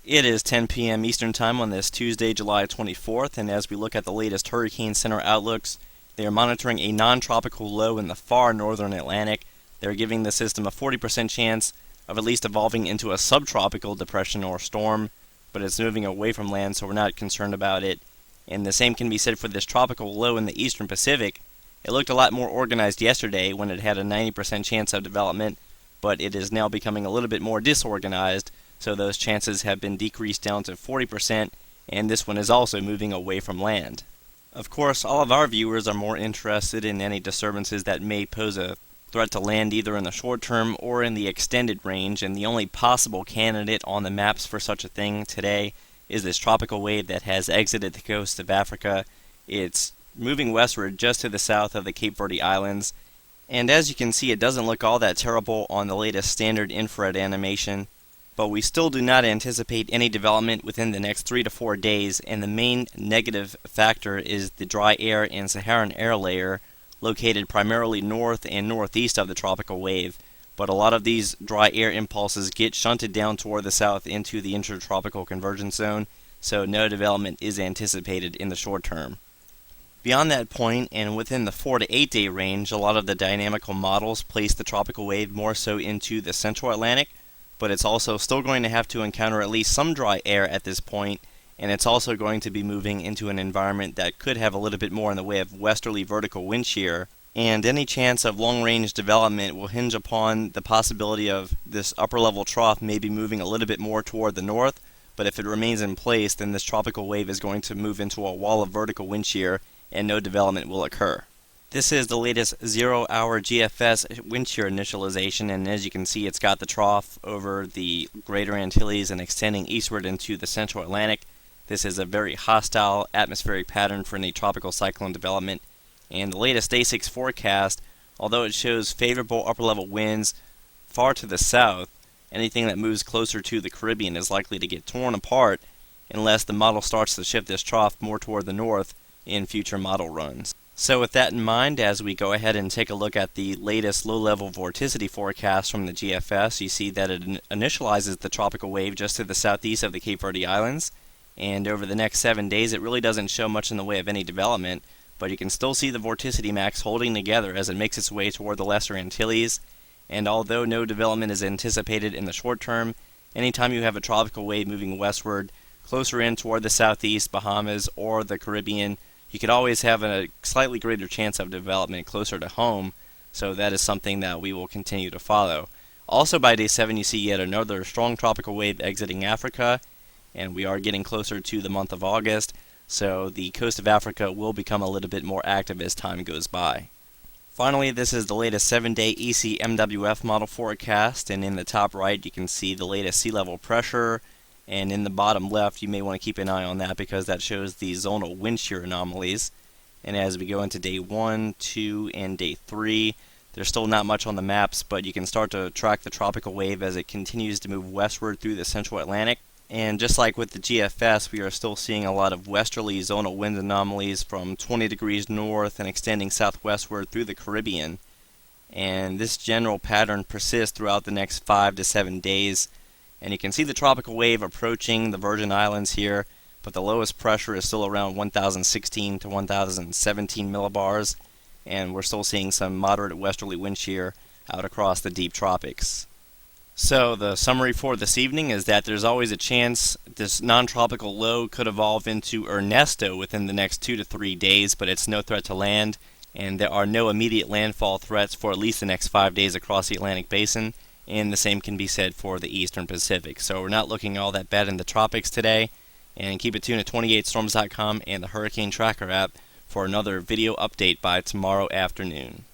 It is 10 p.m. Eastern Time on this Tuesday, July 24th, and as we look at the latest Hurricane Center outlooks, they are monitoring a non-tropical low in the far northern Atlantic. They're giving the system a 40% chance of at least evolving into a subtropical depression or storm, but it's moving away from land, so we're not concerned about it. And the same can be said for this tropical low in the eastern Pacific. It looked a lot more organized yesterday when it had a 90% chance of development, but it is now becoming a little bit more disorganized, so those chances have been decreased down to 40%, and this one is also moving away from land. Of course, all of our viewers are more interested in any disturbances that may pose a threat to land either in the short term or in the extended range, and the only possible candidate on the maps for such a thing today is this tropical wave that has exited the coast of Africa. It's moving westward just to the south of the Cape Verde Islands, and as you can see, it doesn't look all that terrible on the latest standard infrared animation, but we still do not anticipate any development within the next 3 to 4 days, and the main negative factor is the dry air and Saharan air layer located primarily north and northeast of the tropical wave, but a lot of these dry air impulses get shunted down toward the south into the intertropical convergence zone, so no development is anticipated in the short term. Beyond that point, and within the 4 to 8 day range, a lot of the dynamical models place the tropical wave more so into the central Atlantic, but it's also still going to have to encounter at least some dry air at this point, and it's also going to be moving into an environment that could have a little bit more in the way of westerly vertical wind shear, and any chance of long-range development will hinge upon the possibility of this upper-level trough maybe moving a little bit more toward the north, but if it remains in place, then this tropical wave is going to move into a wall of vertical wind shear, and no development will occur. This is the latest 0-hour GFS wind shear initialization, and as you can see, it's got the trough over the Greater Antilles and extending eastward into the Central Atlantic. This is a very hostile atmospheric pattern for any tropical cyclone development, and the latest Day 6 forecast, although it shows favorable upper-level winds far to the south, anything that moves closer to the Caribbean is likely to get torn apart unless the model starts to shift this trough more toward the north in future model runs. So with that in mind, as we go ahead and take a look at the latest low-level vorticity forecast from the GFS, you see that it initializes the tropical wave just to the southeast of the Cape Verde Islands, and over the next 7 days it really doesn't show much in the way of any development, but you can still see the vorticity max holding together as it makes its way toward the Lesser Antilles, and although no development is anticipated in the short term, anytime you have a tropical wave moving westward, closer in toward the southeast, Bahamas, or the Caribbean, you could always have a slightly greater chance of development closer to home, so that is something that we will continue to follow. Also by day 7 you see yet another strong tropical wave exiting Africa, and we are getting closer to the month of August, so the coast of Africa will become a little bit more active as time goes by. Finally, this is the latest 7-day ECMWF model forecast, and in the top right you can see the latest sea level pressure, and in the bottom left you may want to keep an eye on that because that shows the zonal wind shear anomalies. And as we go into day 1, 2, and day 3, there's still not much on the maps, but you can start to track the tropical wave as it continues to move westward through the central Atlantic. And just like with the GFS, we are still seeing a lot of westerly zonal wind anomalies from 20 degrees north and extending southwestward through the Caribbean. And this general pattern persists throughout the next 5 to 7 days. And you can see the tropical wave approaching the Virgin Islands here, but the lowest pressure is still around 1016 to 1017 millibars, and we're still seeing some moderate westerly wind shear out across the deep tropics. So the summary for this evening is that there's always a chance this non-tropical low could evolve into Ernesto within the next 2 to 3 days, but it's no threat to land, and there are no immediate landfall threats for at least the next 5 days across the Atlantic Basin, and the same can be said for the Eastern Pacific. So we're not looking all that bad in the tropics today, and keep it tuned at 28storms.com and the Hurricane Tracker app for another video update by tomorrow afternoon.